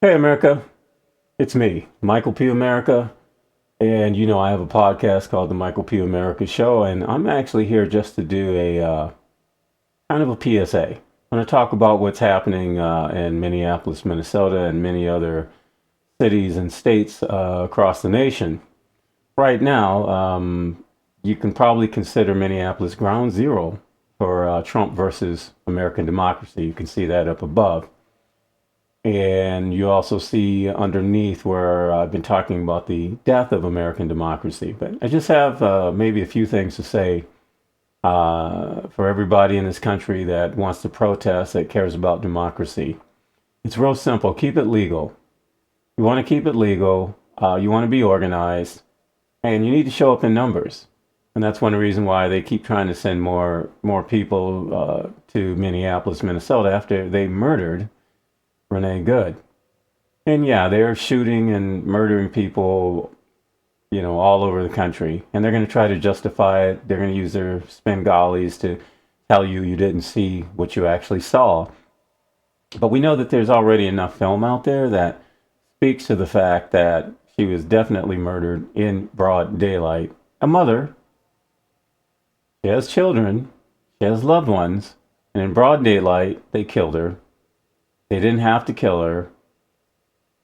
Hey, America. It's me, Michael P. America. And I have a podcast called The Michael P. America Show. And I'm actually here just to do a kind of a PSA. I'm going to talk about what's happening in Minneapolis, Minnesota, and many other cities and states across the nation. Right now, you can probably consider Minneapolis ground zero for Trump versus American democracy. You can see that up above. And you also see underneath where I've been talking about the death of American democracy. But I just have maybe a few things to say for everybody in this country that wants to protest, that cares about democracy. It's real simple. Keep it legal. You want to keep it legal. You want to be organized, and you need to show up in numbers. And that's one reason why they keep trying to send more people to Minneapolis, Minnesota, after they murdered Renee Good. And yeah, they're shooting and murdering people, all over the country. And they're going to try to justify it. They're going to use their Spengalis to tell you you didn't see what you actually saw. But we know that there's already enough film out there that speaks to the fact that she was definitely murdered in broad daylight. A mother, she has children, she has loved ones, and in broad daylight, they killed her. They didn't have to kill her.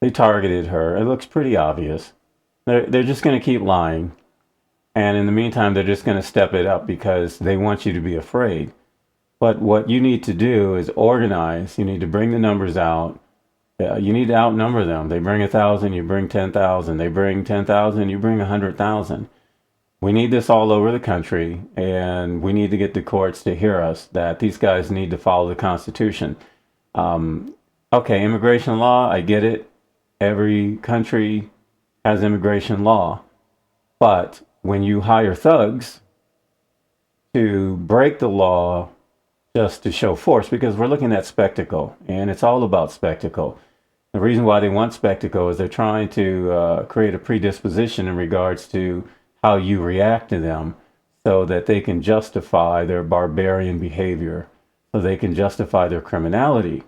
They targeted her. It looks pretty obvious. They're just going to keep lying. And in the meantime, they're just going to step it up because they want you to be afraid. But what you need to do is organize. You need to bring the numbers out. You need to outnumber them. They bring 1,000, you bring 10,000. They bring 10,000, you bring 100,000. We need this all over the country, and we need to get the courts to hear us that these guys need to follow the Constitution. Um, okay, immigration law, I get it. Every country has immigration law. But when you hire thugs to break the law just to show force, because we're looking at spectacle, and it's all about spectacle. The reason why they want spectacle is they're trying to create a predisposition in regards to how you react to them so that they can justify their barbarian behavior, so they can justify their criminality.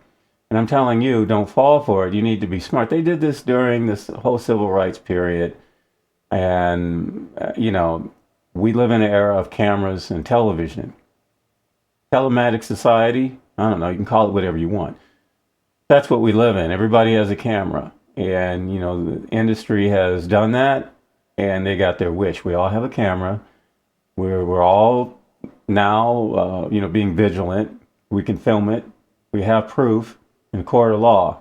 And I'm telling you, don't fall for it. You need to be smart. They did this during this whole civil rights period. And, we live in an era of cameras and television. Telematic society, I don't know, you can call it whatever you want. That's what we live in. Everybody has a camera. And, the industry has done that and they got their wish. We all have a camera. We're all now, being vigilant. We can film it. We have proof in court of law.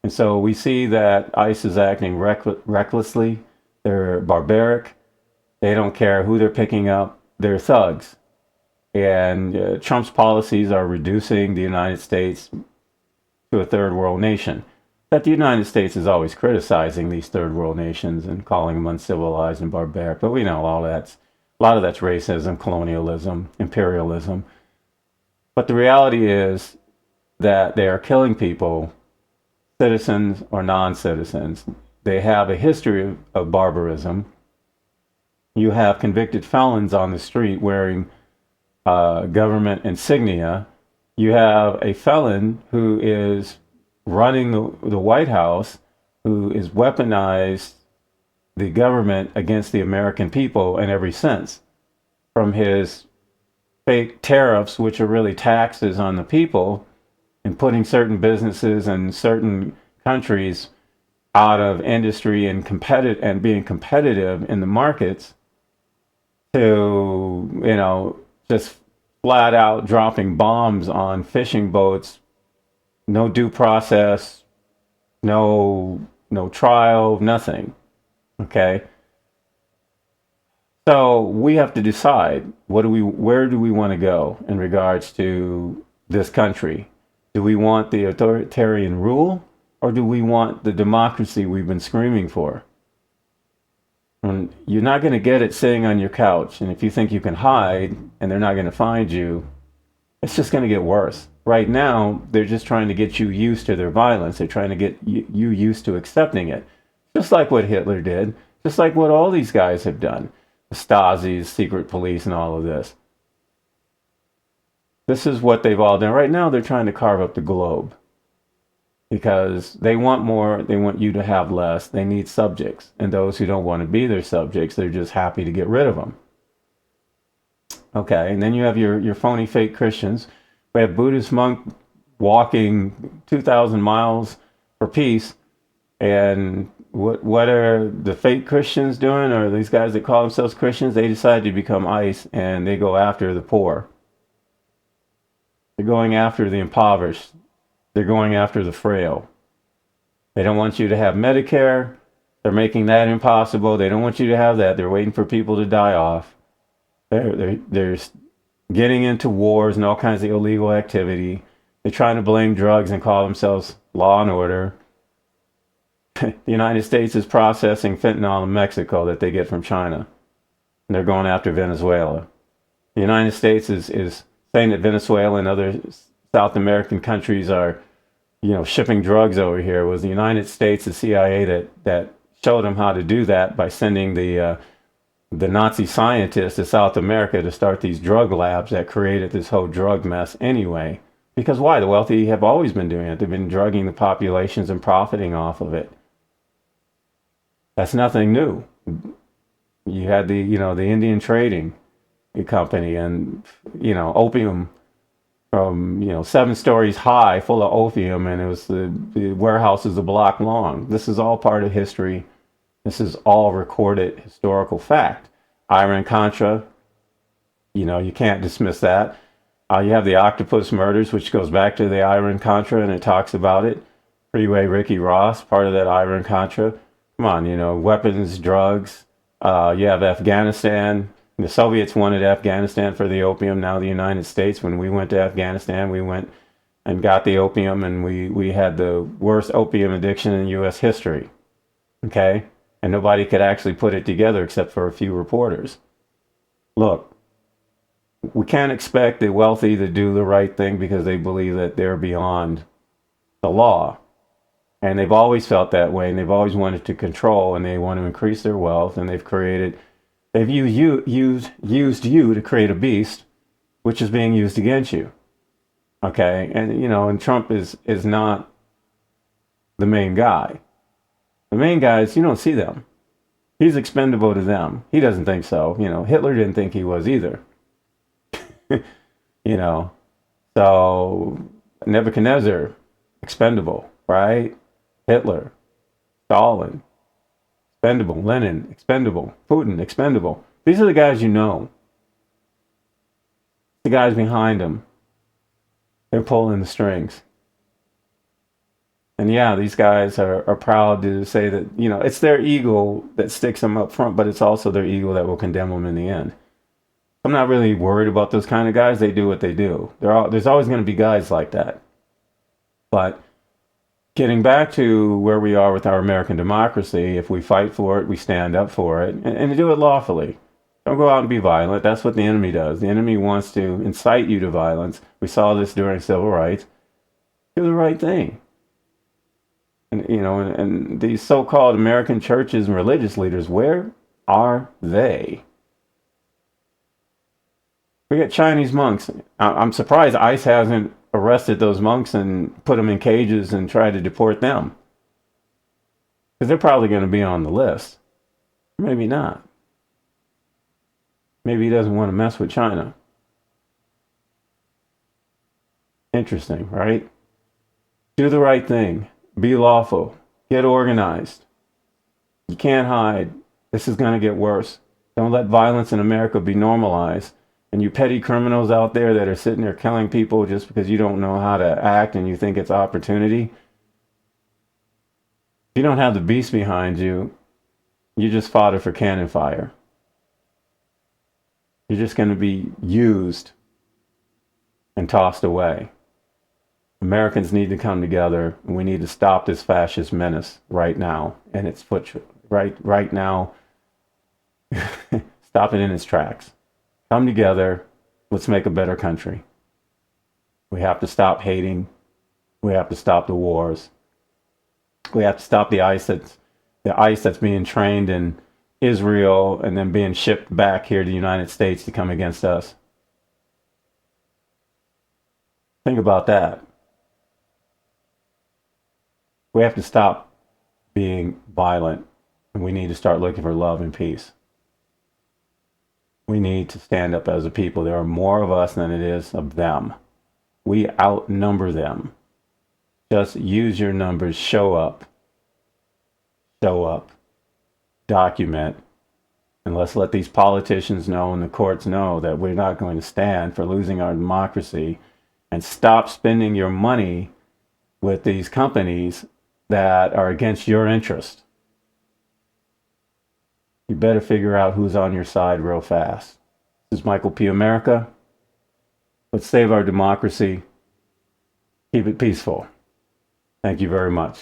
And so we see that ICE is acting recklessly. They're barbaric. They don't care who they're picking up. They're thugs. And Trump's policies are reducing the United States to a third world nation. That the United States is always criticizing these third world nations and calling them uncivilized and barbaric. But we know a lot of that's racism, colonialism, imperialism. But the reality is that they are killing people, citizens or non-citizens. They have a history of barbarism. You have convicted felons on the street wearing government insignia. You have a felon who is running the White House, who is weaponized the government against the American people in every sense, from his fake tariffs, which are really taxes on the people, and putting certain businesses and certain countries out of industry and being competitive in the markets, to just flat out dropping bombs on fishing boats, no due process, no trial, nothing. Okay, so we have to decide where do we want to go in regards to this country. Do we want the authoritarian rule, or do we want the democracy we've been screaming for? And you're not going to get it sitting on your couch. And if you think you can hide and they're not going to find you, it's just going to get worse. Right now, they're just trying to get you used to their violence. They're trying to get you used to accepting it. Just like what Hitler did, just like what all these guys have done. The Stasi's, secret police, and all of this. This is what they've all done. Right now, they're trying to carve up the globe. because they want more, they want you to have less, they need subjects. And those who don't want to be their subjects, they're just happy to get rid of them. Okay, and then you have your phony fake Christians. We have Buddhist monk walking 2,000 miles for peace. And what are the fake Christians doing? Or these guys that call themselves Christians? They decide to become ICE and they go after the poor. They're going after the impoverished. They're going after the frail. They don't want you to have Medicare. They're making that impossible. They don't want you to have that. They're waiting for people to die off. They're getting into wars and all kinds of illegal activity. They're trying to blame drugs and call themselves law and order. The United States is processing fentanyl in Mexico that they get from China. And they're going after Venezuela. The United States is saying that Venezuela and other South American countries are, shipping drugs over here. It was the United States, the CIA, that showed them how to do that by sending the Nazi scientists to South America to start these drug labs that created this whole drug mess anyway. Because why? The wealthy have always been doing it. They've been drugging the populations and profiting off of it. That's nothing new. You had the Indian Trading Company and, opium from, 7 stories high full of opium, and it was the warehouses a block long. This is all part of history. This is all recorded historical fact. Iran-Contra, you can't dismiss that. You have the octopus murders, which goes back to the Iran-Contra, and it talks about it. Freeway Ricky Ross, part of that Iran-Contra. Come on, weapons, drugs. You have Afghanistan. The Soviets wanted Afghanistan for the opium. Now the United States, when we went to Afghanistan, we went and got the opium, and we had the worst opium addiction in U.S. history. Okay? And nobody could actually put it together except for a few reporters. Look, we can't expect the wealthy to do the right thing because they believe that they're beyond the law. And they've always felt that way, and they've always wanted to control, and they want to increase their wealth, and they've used you to create a beast, which is being used against you. Okay? And Trump is not the main guy. The main guys, you don't see them. He's expendable to them. He doesn't think so. Hitler didn't think he was either. So Nebuchadnezzar, expendable, right? Hitler, Stalin, expendable. Lenin, expendable. Putin, expendable. These are the guys you know. The guys behind them. They're pulling the strings. And yeah, these guys are proud to say that, it's their ego that sticks them up front, but it's also their ego that will condemn them in the end. I'm not really worried about those kind of guys. They do what they do. There's always going to be guys like that. But getting back to where we are with our American democracy, if we fight for it, we stand up for it, and do it lawfully. Don't go out and be violent. That's what the enemy does. The enemy wants to incite you to violence. We saw this during civil rights. Do the right thing. And these so-called American churches and religious leaders, where are they? We got Chinese monks. I'm surprised ICE hasn't arrested those monks and put them in cages and tried to deport them. Because they're probably going to be on the list. Maybe not. Maybe he doesn't want to mess with China. Interesting, right? Do the right thing. Be lawful. Get organized. You can't hide. This is going to get worse. Don't let violence in America be normalized. And you petty criminals out there that are sitting there killing people just because you don't know how to act and you think it's opportunity. If you don't have the beast behind you, you just fodder for cannon fire. You're just going to be used and tossed away. Americans need to come together, and we need to stop this fascist menace right now. And it's right now. Stop it in its tracks. Come together. Let's make a better country. We have to stop hating. We have to stop the wars. We have to stop the ICE that's being trained in Israel and then being shipped back here to the United States to come against us. Think about that. We have to stop being violent, and we need to start looking for love and peace. We need to stand up as a people. There are more of us than it is of them. We outnumber them. Just use your numbers, show up, document, and let's let these politicians know and the courts know that we're not going to stand for losing our democracy, and stop spending your money with these companies that are against your interest. You better figure out who's on your side real fast. This is Michael P. America. Let's save our democracy. Keep it peaceful. Thank you very much.